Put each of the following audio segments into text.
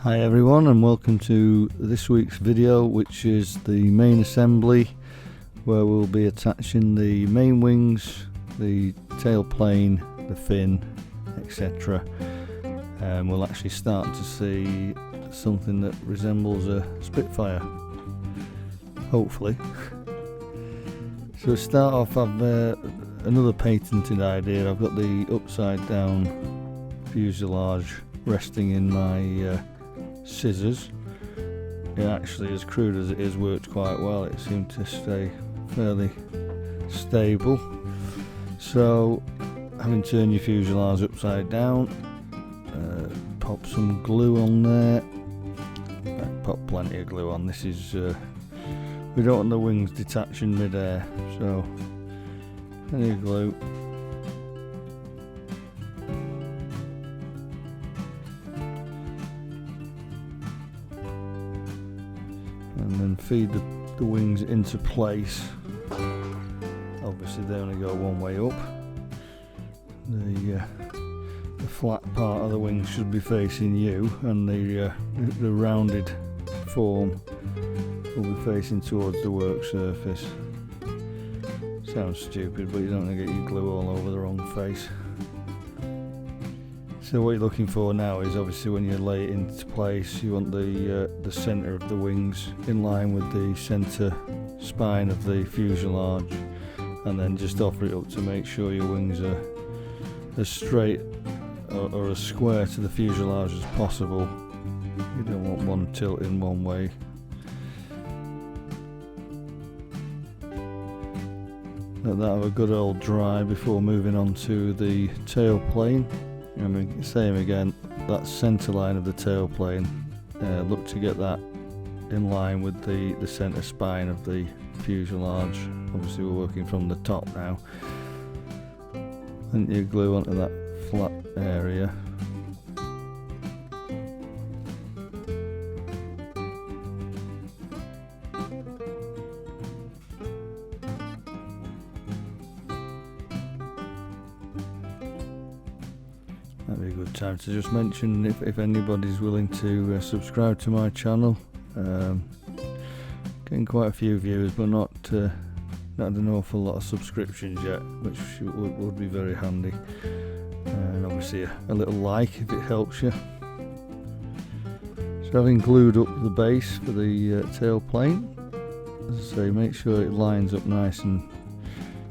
Hi everyone, and welcome to this week's video, which is the main assembly, where we'll be attaching the main wings, the tail plane, the fin, etc. And we'll actually start to see something that resembles a Spitfire, hopefully. So to start off, I've another patented idea. I've got the upside down fuselage resting in my scissors. It actually, as crude as it is, worked quite well. It seemed to stay fairly stable. So having turned your fuselage upside down, pop some glue on there. Pop plenty of glue on. This is we don't want the wings detaching mid-air, so plenty of glue. And then feed the wings into place. Obviously they only go one way up. The flat part of the wings should be facing you, and the rounded form will be facing towards the work surface. Sounds stupid, but you don't want to get your glue all over the wrong face. So what you're looking for now is, obviously when you lay it into place, you want the centre of the wings in line with the centre spine of the fuselage, and then just offer it up to make sure your wings are as straight or as square to the fuselage as possible. You don't want one tilting one way. Let that have a good old dry before moving on to the tail plane. I mean, same again, that centre line of the tail plane, look to get that in line with the centre spine of the fuselage. Obviously we're working from the top now. And you glue onto that flat area. That'd be a good time to just mention, if anybody's willing to subscribe to my channel. Getting quite a few views, but not an awful lot of subscriptions yet, which would be very handy. And obviously a little like if it helps you. So having glued up the base for the tail plane, as I say, make sure it lines up nice and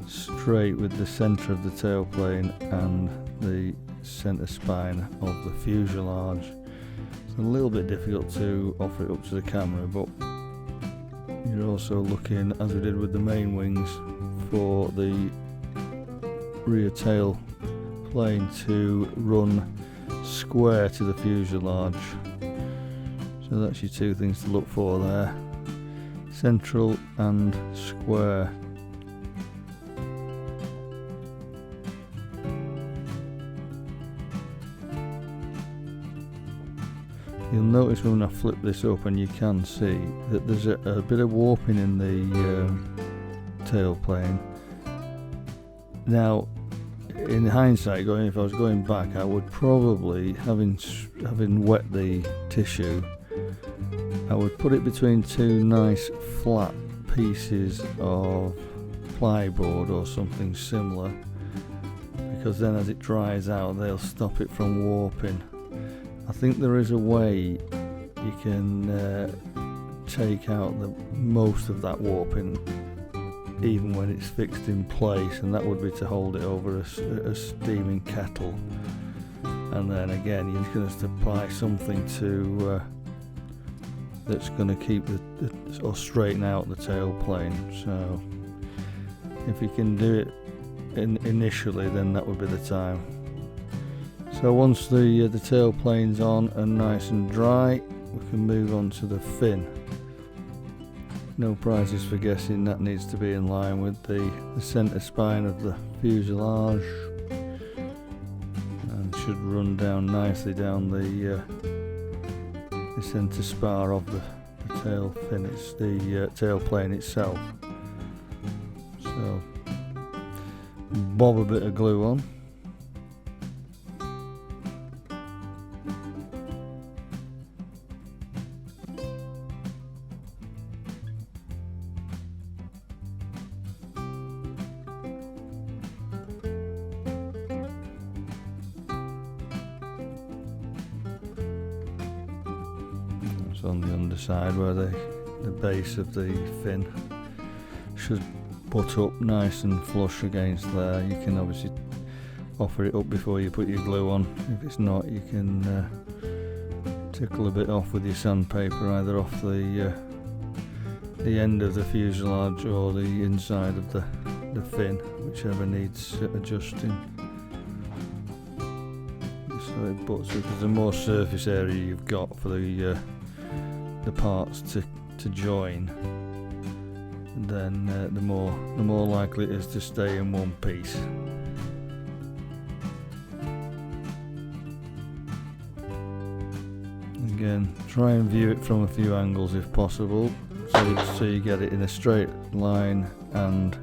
straight with the centre of the tail plane and the centre spine of the fuselage. It's a little bit difficult to offer it up to the camera, but you're also looking, as we did with the main wings, for the rear tail plane to run square to the fuselage. So that's your two things to look for there: central and square. You'll notice when I flip this up, and you can see that there's a bit of warping in the tail plane. Now, in hindsight, if I was going back, I would probably, having wet the tissue, I would put it between two nice flat pieces of plyboard or something similar, because then as it dries out, they'll stop it from warping. I think there is a way you can take out most of that warping even when it's fixed in place, and that would be to hold it over a steaming kettle, and then again you're going to apply something to that's going to keep or straighten out the tail plane. So if you can do it initially, then that would be the time. So once the tail plane's on and nice and dry, we can move on to the fin. No prizes for guessing, that needs to be in line with the centre spine of the fuselage, and should run down nicely down the centre spar of the tail fin. It's the tail plane itself. So bob a bit of glue on. on the underside where the base of the fin should butt up nice and flush against there. You can obviously offer it up before you put your glue on. If it's not, you can tickle a bit off with your sandpaper, either off the end of the fuselage or the inside of the fin, whichever needs adjusting. So it butts up, because the more surface area you've got for the parts to join, then the more likely it is to stay in one piece. Again, try and view it from a few angles if possible, so you get it in a straight line and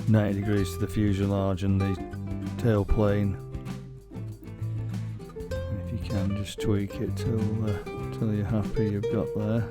90 degrees to the fuselage and the tail plane. And if you can, just tweak it till you're happy you've got there.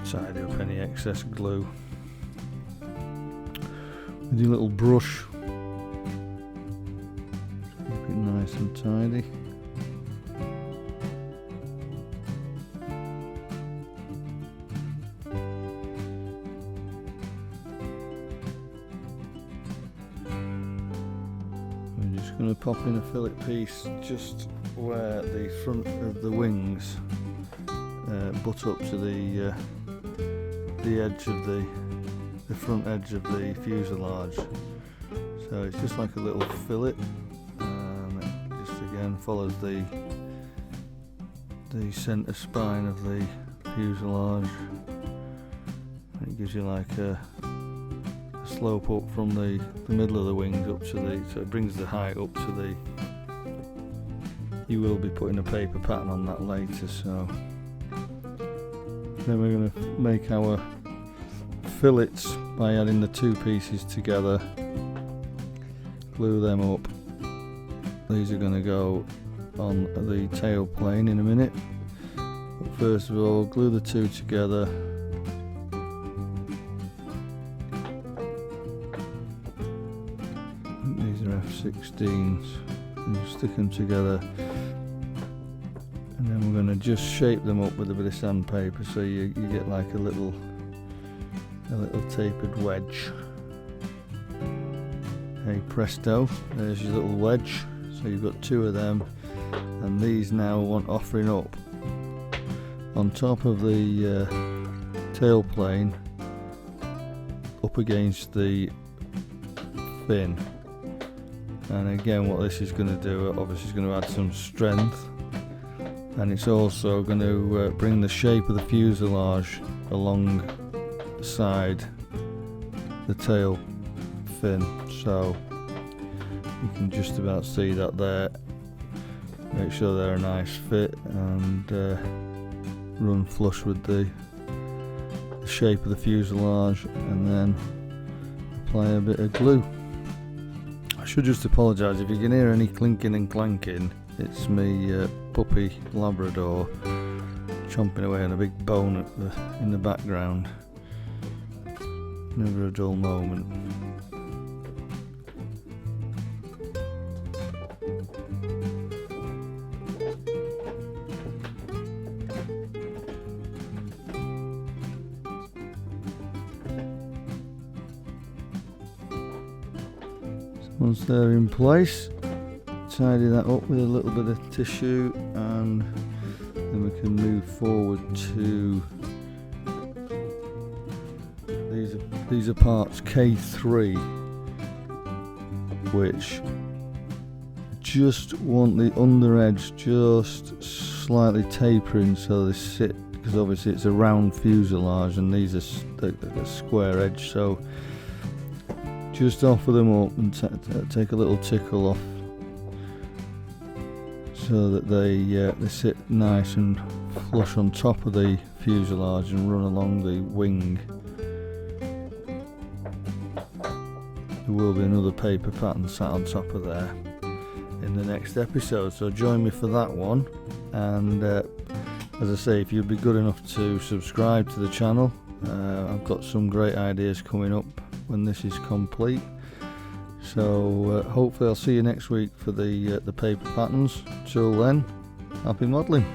Tidy up any excess glue with your little brush. Keep it nice and tidy. We're just going to pop in a fillet piece just where the front of the wings butt up to the edge of the front edge of the fuselage. So it's just like a little fillet, and it just again follows the centre spine of the fuselage, and it gives you like a slope up from the middle of the wings up to so it brings the height up to the. You will be putting a paper pattern on that later, so then we're going to make our fillets by adding the two pieces together, glue them up. These are going to go on the tail plane in a minute, but first of all glue the two together. These are F16s, and you stick them together, and then we're going to just shape them up with a bit of sandpaper so you get like a little tapered wedge. Hey presto, there's your little wedge. So you've got two of them, and these now want offering up on top of the tail plane up against the fin. And again, what this is going to do, obviously is going to add some strength, and it's also going to bring the shape of the fuselage alongside the tail fin, so you can just about see that there. Make sure they're a nice fit and run flush with the shape of the fuselage, and then apply a bit of glue. I should just apologise if you can hear any clinking and clanking. It's me puppy Labrador chomping away on a big bone in the background. Never a dull moment. Once they're in place, tidy that up with a little bit of tissue, and then we can move forward to these are parts K3, which just want the under edge just slightly tapering so they sit, because obviously it's a round fuselage and these are a square edge, so just offer them up and take a little tickle off so that they sit nice and flush on top of the fuselage and run along the wing. there will be another paper pattern sat on top of there in the next episode, so join me for that one. And as I say, if you'd be good enough to subscribe to the channel, I've got some great ideas coming up when this is complete. So hopefully I'll see you next week for the paper patterns. Till then, happy modelling.